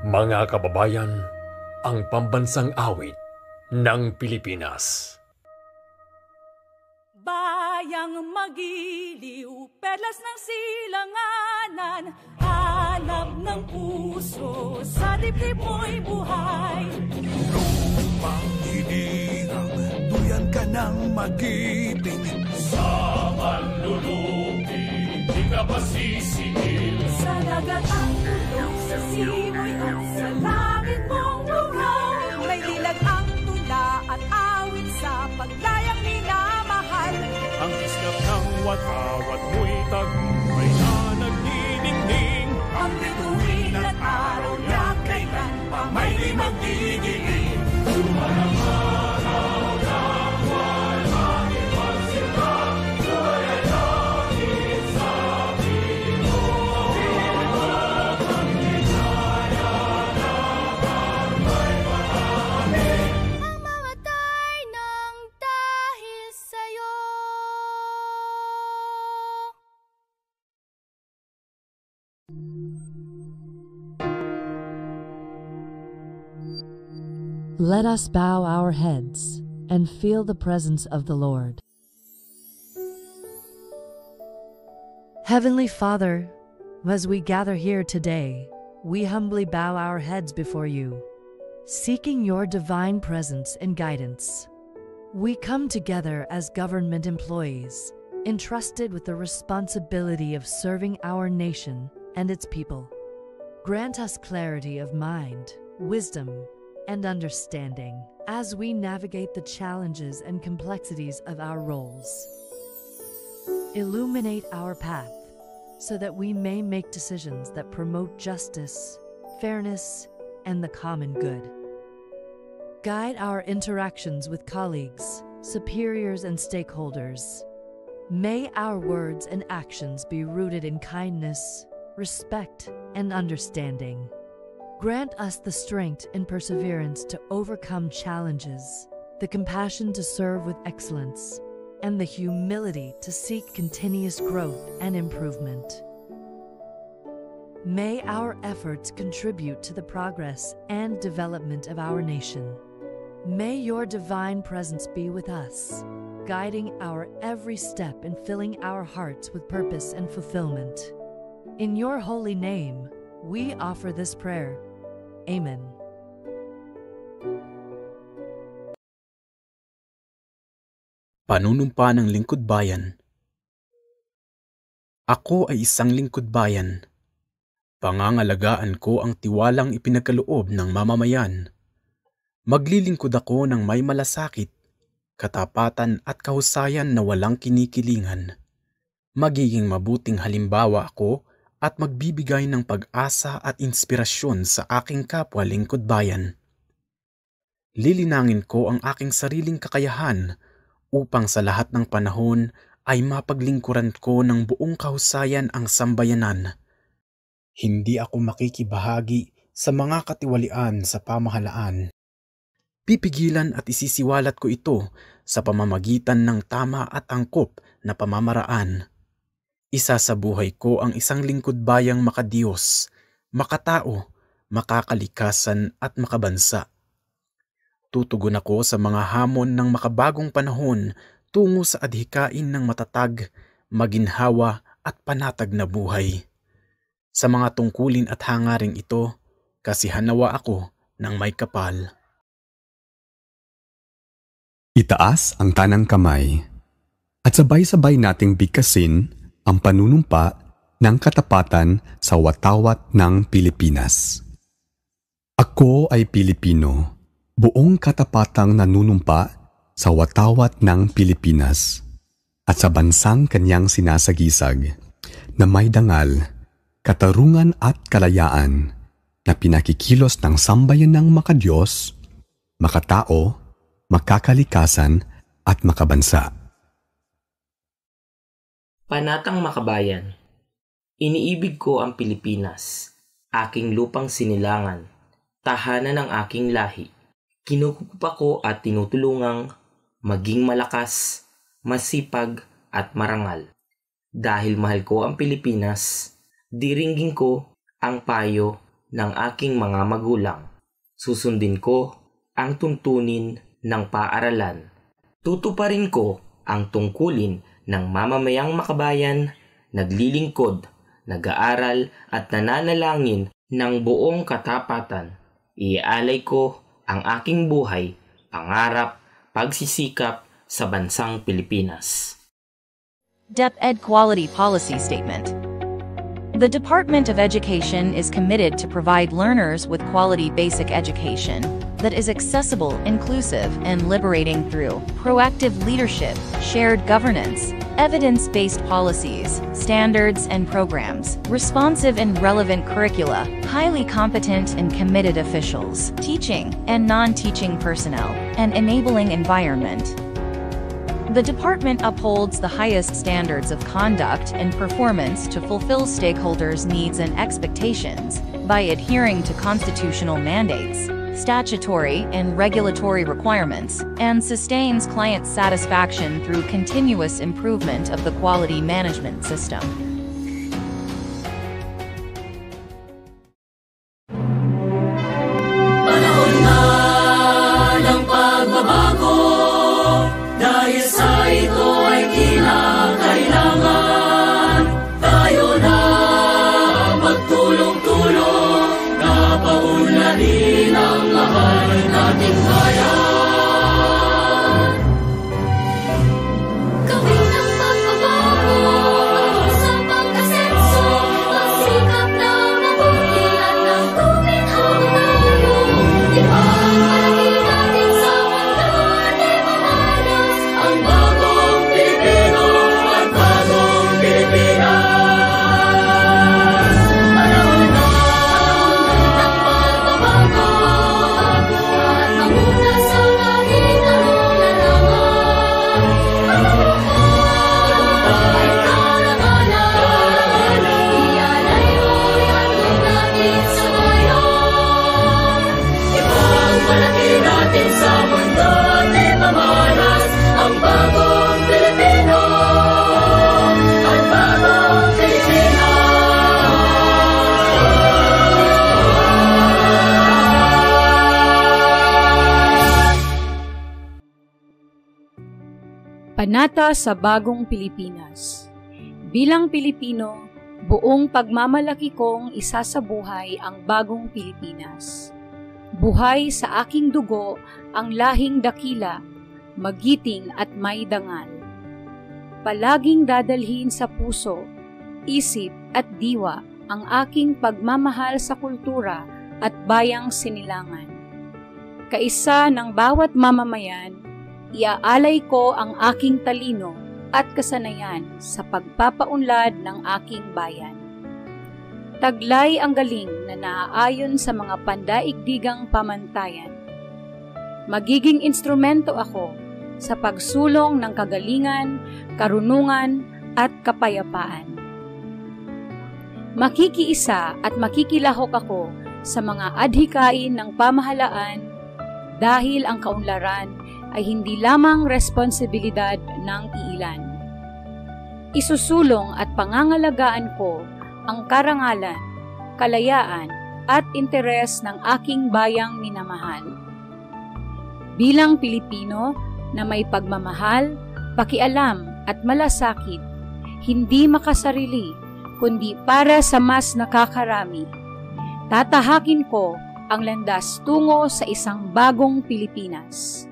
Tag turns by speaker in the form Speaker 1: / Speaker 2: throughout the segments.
Speaker 1: Mga kababayan, ang pambansang awit ng Pilipinas.
Speaker 2: Bayang magiliw, perlas ng silanganan, alab ng puso, sa dibdib mo'y buhay.
Speaker 3: Lupang hinirang, duyan ka ng mag-ibig.
Speaker 4: Sa manlulupi, di ka pasisingil.
Speaker 2: Sa dagat ang tulong, sa simoy at sa langit mong lugaw. May dilag ang tula at awit sa paglayang minamahal.
Speaker 4: Ang islap ng watawat mo'y tagumpay na nagdidingding.
Speaker 2: Ang bituin at araw niya kailan pa may di magdidilim.
Speaker 4: Sumanang araw ng walang ipagsimba, buhay ay langit sa Pinoy. Iwag ang hikaya na may marami.
Speaker 2: Mamamatay ng dahil sa'yo.
Speaker 5: Let us bow our heads and feel the presence of the Lord. Heavenly Father, as we gather here today, we humbly bow our heads before you, seeking your divine presence and guidance. We come together as government employees, entrusted with the responsibility of serving our nation and its people. Grant us clarity of mind, wisdom, and understanding as we navigate the challenges and complexities of our roles. Illuminate our path so that we may make decisions that promote justice, fairness, and the common good. Guide our interactions with colleagues, superiors, and stakeholders. May our words and actions be rooted in kindness, respect, and understanding. Grant us the strength and perseverance to overcome challenges, the compassion to serve with excellence, and the humility to seek continuous growth and improvement. May our efforts contribute to the progress and development of our nation. May your divine presence be with us, guiding our every step and filling our hearts with purpose and fulfillment. In your holy name, we offer this prayer. Amen.
Speaker 6: Panunumpa ng lingkod bayan. Ako ay isang lingkod bayan. Pangangalagaan ko ang tiwalang ipinagkaloob ng mamamayan. Maglilingkod ako ng may malasakit, katapatan at kahusayan na walang kinikilingan. Magiging mabuting halimbawa ako at magbibigay ng pag-asa at inspirasyon sa aking kapwa lingkod bayan. Lilinangin ko ang aking sariling kakayahan upang sa lahat ng panahon ay mapaglingkuran ko ng buong kahusayan ang sambayanan. Hindi ako makikibahagi sa mga katiwalian sa pamahalaan. Pipigilan at isisiwalat ko ito sa pamamagitan ng tama at angkop na pamamaraan. Isasabuhay ko ang isang lingkod bayang makadiyos, makatao, makakalikasan at makabansa. Tutugon ako sa mga hamon ng makabagong panahon tungo sa adhikain ng matatag, maginhawa at panatag na buhay. Sa mga tungkulin at hangaring ito, kasihanawa ako ng may kapal.
Speaker 7: Itaas ang tanang kamay at sabay-sabay nating bigkasin ang panunumpa ng katapatan sa watawat ng Pilipinas. Ako ay Pilipino, buong katapatang nanunumpa sa watawat ng Pilipinas at sa bansang kanyang sinasagisag na may dangal, katarungan at kalayaan na pinakikilos ng sambayan ng makadiyos, makatao, makakalikasan at makabansa.
Speaker 8: Panatang makabayan, iniibig ko ang Pilipinas, aking lupang sinilangan, tahanan ng aking lahi. Kinukupa ko at tinutulungang maging malakas, masipag at marangal. Dahil mahal ko ang Pilipinas, diringgin ko ang payo ng aking mga magulang. Susundin ko ang tuntunin ng paaralan. Tutuparin ko ang tungkulin ng mamamayang makabayan, naglilingkod, nag-aaral at nananalangin ng buong katapatan. Iaalay ko ang aking buhay, pangarap, pagsisikap sa bansang Pilipinas.
Speaker 9: DepEd Quality Policy Statement. The Department of Education is committed to provide learners with quality basic education that is accessible, inclusive, and liberating through proactive leadership, shared governance, evidence-based policies, standards and programs, responsive and relevant curricula, highly competent and committed officials, teaching and non-teaching personnel, and enabling environment. The department upholds the highest standards of conduct and performance to fulfill stakeholders' needs and expectations by adhering to constitutional mandates, statutory and regulatory requirements, and sustains client satisfaction through continuous improvement of the quality management system.
Speaker 10: Panahon na ng pagbabago, dahil sa ito ay kinakailangan tayo na magtulong-tulong na paunlarin ang mahal nating bayan. Gawin ang pagbabago sa pag-asenso, magsikap na mabuti at ng tuminhaw tayo. Ipagmalaki natin sa mundo at mamalas ang bagong Pilipino at bagong Pilipinas. Panahon na ng pagbabago at manguna sa kahit anong larangan. Ay karangalan, ialay mo'y handog natin sa bayan. Ipagmalaki natin sa mundo at ipamalas ang bagong Pilipino at bagong Pilipinas.
Speaker 11: Panata sa Bagong Pilipinas. Bilang Pilipino, buong pagmamalaki kong isasabuhay ang bagong Pilipinas. Buhay sa aking dugo ang lahing dakila, magiting at may dangal. Palaging dadalhin sa puso, isip at diwa ang aking pagmamahal sa kultura at bayang sinilangan. Kaisa ng bawat mamamayan, iaalay ko ang aking talino at kasanayan sa pagpapaunlad ng aking bayan. Taglay ang galing na naaayon sa mga pandaigdigang pamantayan. Magiging instrumento ako sa pagsulong ng kagalingan, karunungan at kapayapaan. Makikiisa at makikilahok ako sa mga adhikain ng pamahalaan dahil ang kaunlaran ay hindi lamang responsibilidad ng iilan. Isusulong at pangangalagaan ko ang karangalan, kalayaan at interes ng aking bayang minamahal. Bilang Pilipino na may pagmamahal, pakialam at malasakit, hindi makasarili kundi para sa mas nakakarami, tatahakin ko ang landas tungo sa isang bagong Pilipinas.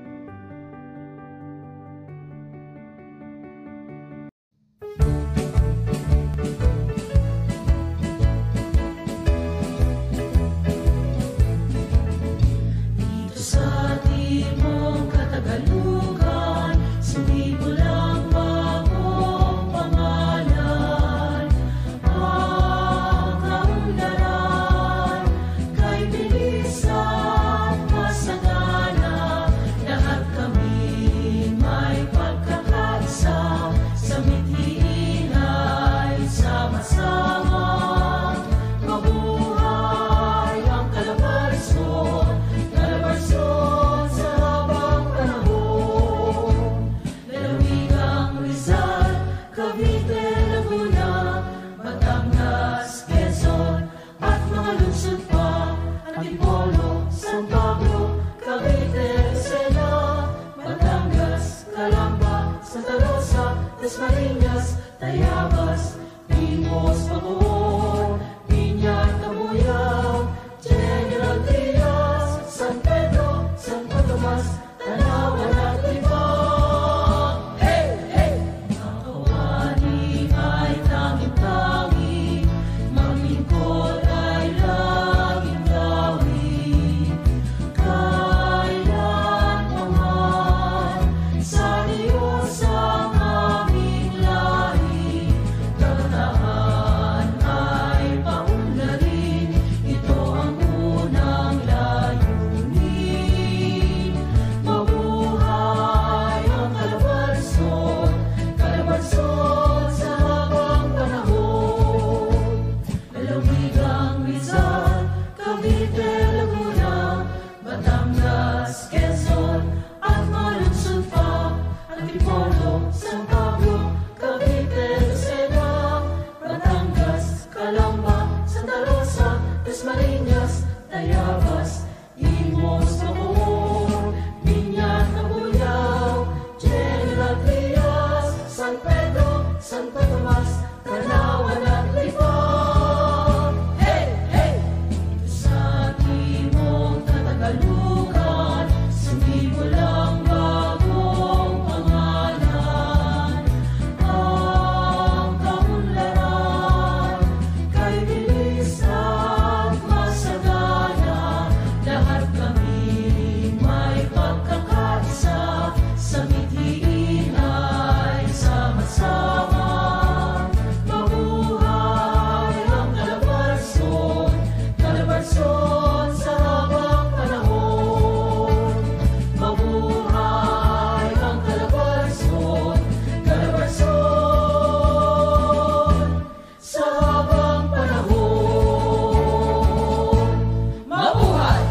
Speaker 10: Kay bilis at masagana Dasmariñas, Tayabas, Limos, Bacoor, Piña, Cabuyao, General Trias, San Pedro, Santo Tomas, Tanawan at Libang. Hey, hey! Nakawani ay tanging-tangi, maglingkod ay laging gawin. Kailanman sa Diyos ang aming lahi, kabataan ay paunlarin, ito ang unang layunin. Mabuhay ang Calabarzon, Calabarzon sa habang panahon. Lalawigang Rizal, Cavite, Laguna, Batangas, Quezon, at malunsod pa Antipolo, San Pablo, Cavite, Lucena, Batangas, Calamba, Santa Rosa, Dasmariñas, Tayabas, Limos, Bacoor, Piña, Cabuyao, General Trias, San Pedro, Santo Tomas, Tanawan at Libang. Hey, hey! Sa timog na Tagalugan, sumimulang bagong pangalan. Ang kaunlaran kay bilis at masagana, lahat kami may pagkakaisa, sa mithiin ay sama-sama. Mabuhay ang Calabarzon, Calabarzon sa habang panahon. Mabuhay ang Calabarzon, Calabarzon sa habang panahon. Mabuhay!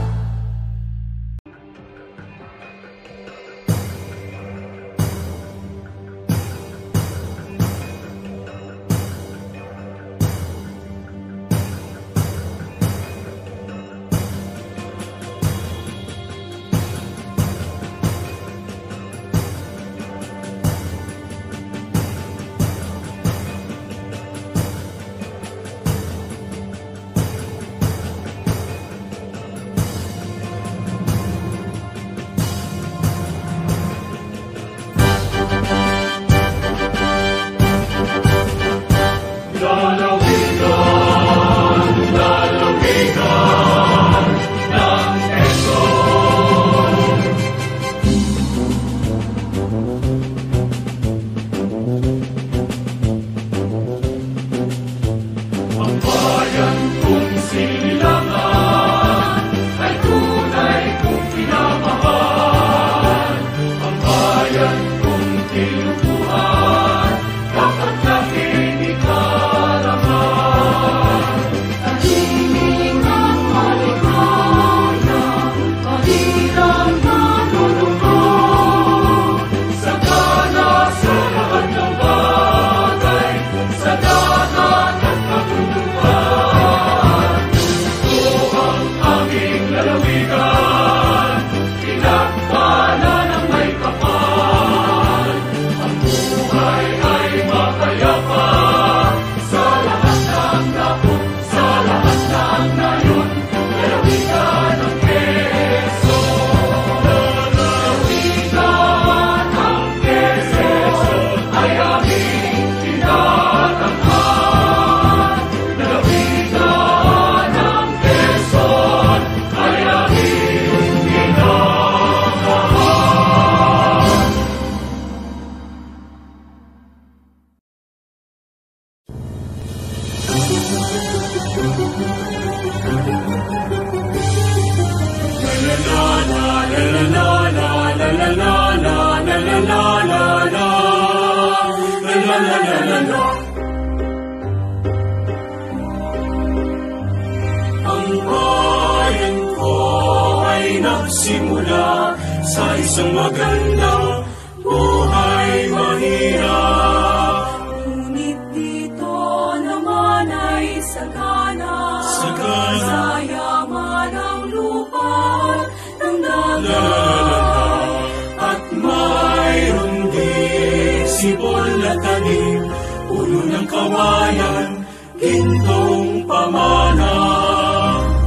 Speaker 3: Ang bayan ko ay nagsimula sa isang magandang buhay mahirap.
Speaker 10: Ngunit dito naman ay sagana, sa yaman ng lupa ng dagat.
Speaker 3: At mayroon din sipol na tanim kawayan, gintong pamana.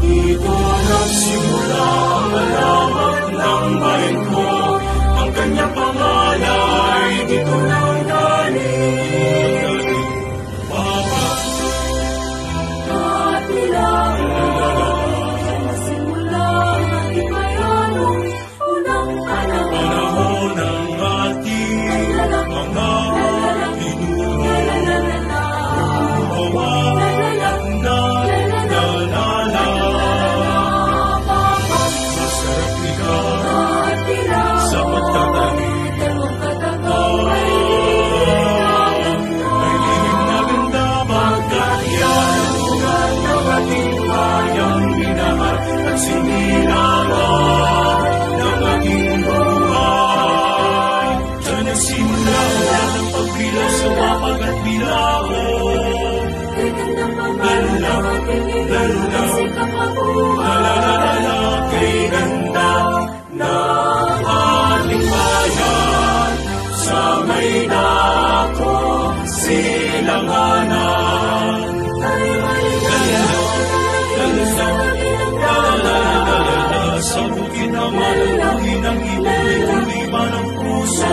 Speaker 3: Dito nagsimula ang alamat ng bayan ko, ang kanyang pangalay, dito nang galing. Papa,
Speaker 10: at nila, nagsimula ang ating bayanong unang
Speaker 3: panahon ng ating mga kay ganda ng ating bayan, sa may dako silanganan. Sa bukid na malaluhin ang ibig, kundi man ang puso.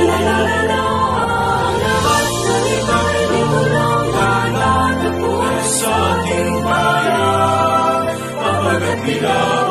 Speaker 3: Sa ating bayan, papagat nila